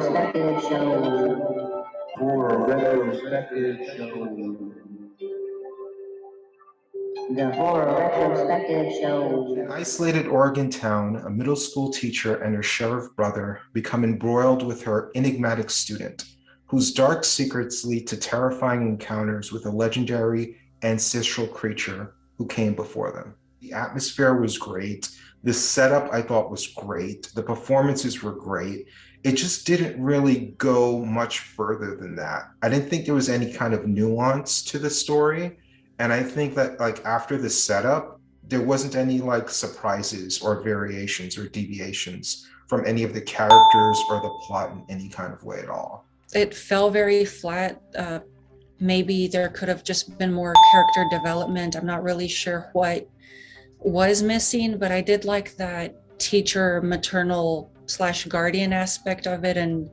retrospective show. For a retrospective show. The horror retrospective show. In an isolated Oregon town, a middle school teacher and her sheriff brother become embroiled with her enigmatic student, whose dark secrets lead to terrifying encounters with a legendary ancestral creature who came before them. The atmosphere was great. The setup I thought was great. The performances were great. It just didn't really go much further than that. I didn't think there was any kind of nuance to the story. And I think that like after the setup, there wasn't any like surprises or variations or deviations from any of the characters or the plot in any kind of way at all. It fell very flat. Maybe there could have just been more character development. I'm not really sure what was missing, but I did like that teacher maternal / guardian aspect of it, and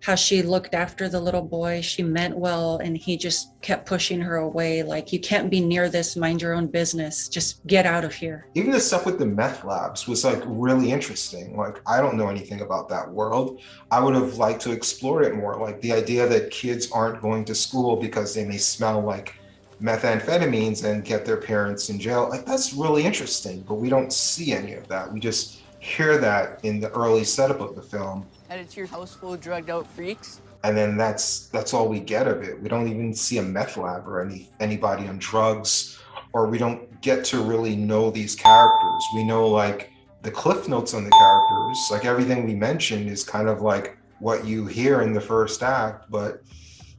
how she looked after the little boy. She meant well, and he just kept pushing her away. Like, you can't be near this, mind your own business, just get out of here. Even the stuff with the meth labs was like really interesting. Like, I don't know anything about that world. I would have liked to explore it more. Like the idea that kids aren't going to school because they may smell like methamphetamines and get their parents in jail. Like, that's really interesting, but we don't see any of that. We just hear that in the early setup of the film. And it's your house full of drugged out freaks. And then that's all we get of it. We don't even see a meth lab or anybody on drugs, or we don't get to really know these characters. We know like the cliff notes on the characters, like everything we mentioned is kind of like what you hear in the first act, but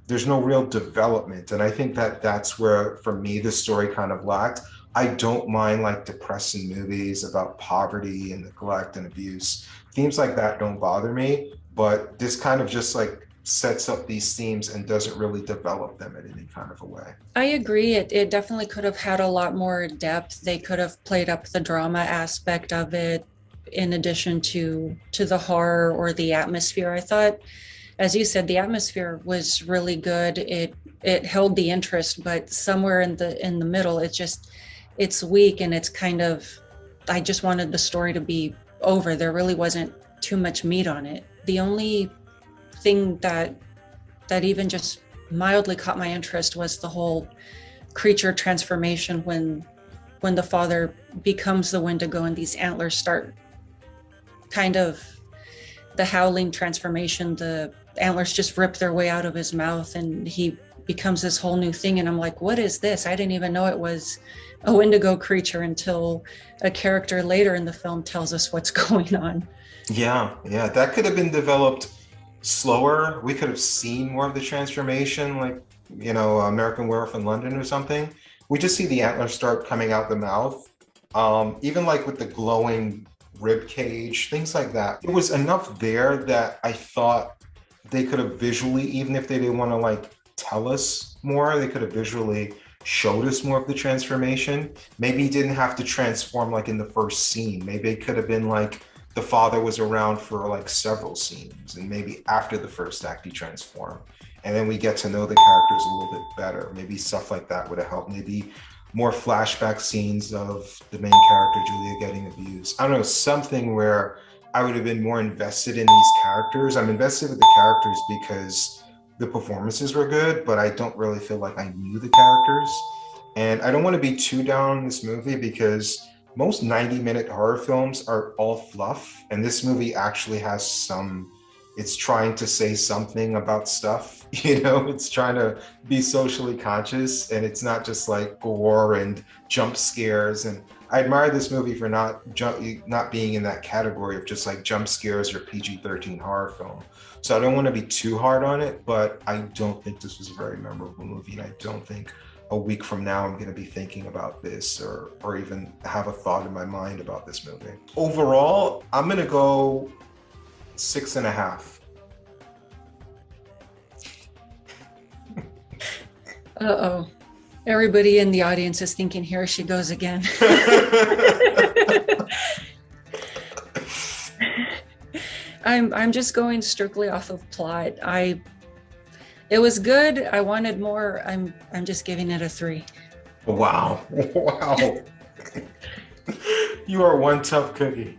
there's no real development. And I think that that's where, for me, the story kind of lacked. I don't mind like depressing movies about poverty and neglect and abuse. Themes like that don't bother me, but this kind of just like sets up these themes and doesn't really develop them in any kind of a way. I agree. It definitely could have had a lot more depth. They could have played up the drama aspect of it in addition to the horror or the atmosphere. I thought, as you said, the atmosphere was really good. It held the interest, but somewhere in the middle, it's weak, and it's kind of, I just wanted the story to be over. There really wasn't too much meat on it. The only thing that even just mildly caught my interest was the whole creature transformation when the father becomes the Wendigo and these antlers start kind of the howling transformation. The antlers just rip their way out of his mouth and he becomes this whole new thing. And I'm like, what is this? I didn't even know it was a Wendigo creature until a character later in the film tells us what's going on. Yeah, that could have been developed slower. We could have seen more of the transformation, like, you know, American Werewolf in London or something. We just see the antlers start coming out the mouth. Even like with the glowing rib cage, things like that. It was enough there that I thought they could have visually, even if they didn't want to like tell us more, they could have visually showed us more of the transformation. Maybe he didn't have to transform like in the first scene. Maybe it could have been like the father was around for like several scenes, and maybe after the first act he transformed, and then we get to know the characters a little bit better. Maybe stuff like that would have helped. Maybe more flashback scenes of the main character Julia getting abused. I don't know, something where I would have been more invested in these characters. I'm invested with the characters because the performances were good, but I don't really feel like I knew the characters. And I don't want to be too down on this movie because most 90-minute horror films are all fluff, and this movie actually has some, it's trying to say something about stuff, you know, it's trying to be socially conscious, and it's not just like gore and jump scares. And I admire this movie for not being in that category of just like jump scares or PG-13 horror film. So I don't want to be too hard on it, but I don't think this was a very memorable movie, and I don't think a week from now I'm going to be thinking about this or even have a thought in my mind about this movie. Overall, I'm going to go 6.5. Uh-oh. Everybody in the audience is thinking, here she goes again. I'm just going strictly off of plot. It was good. I wanted more. I'm just giving it a 3. Wow. You are one tough cookie.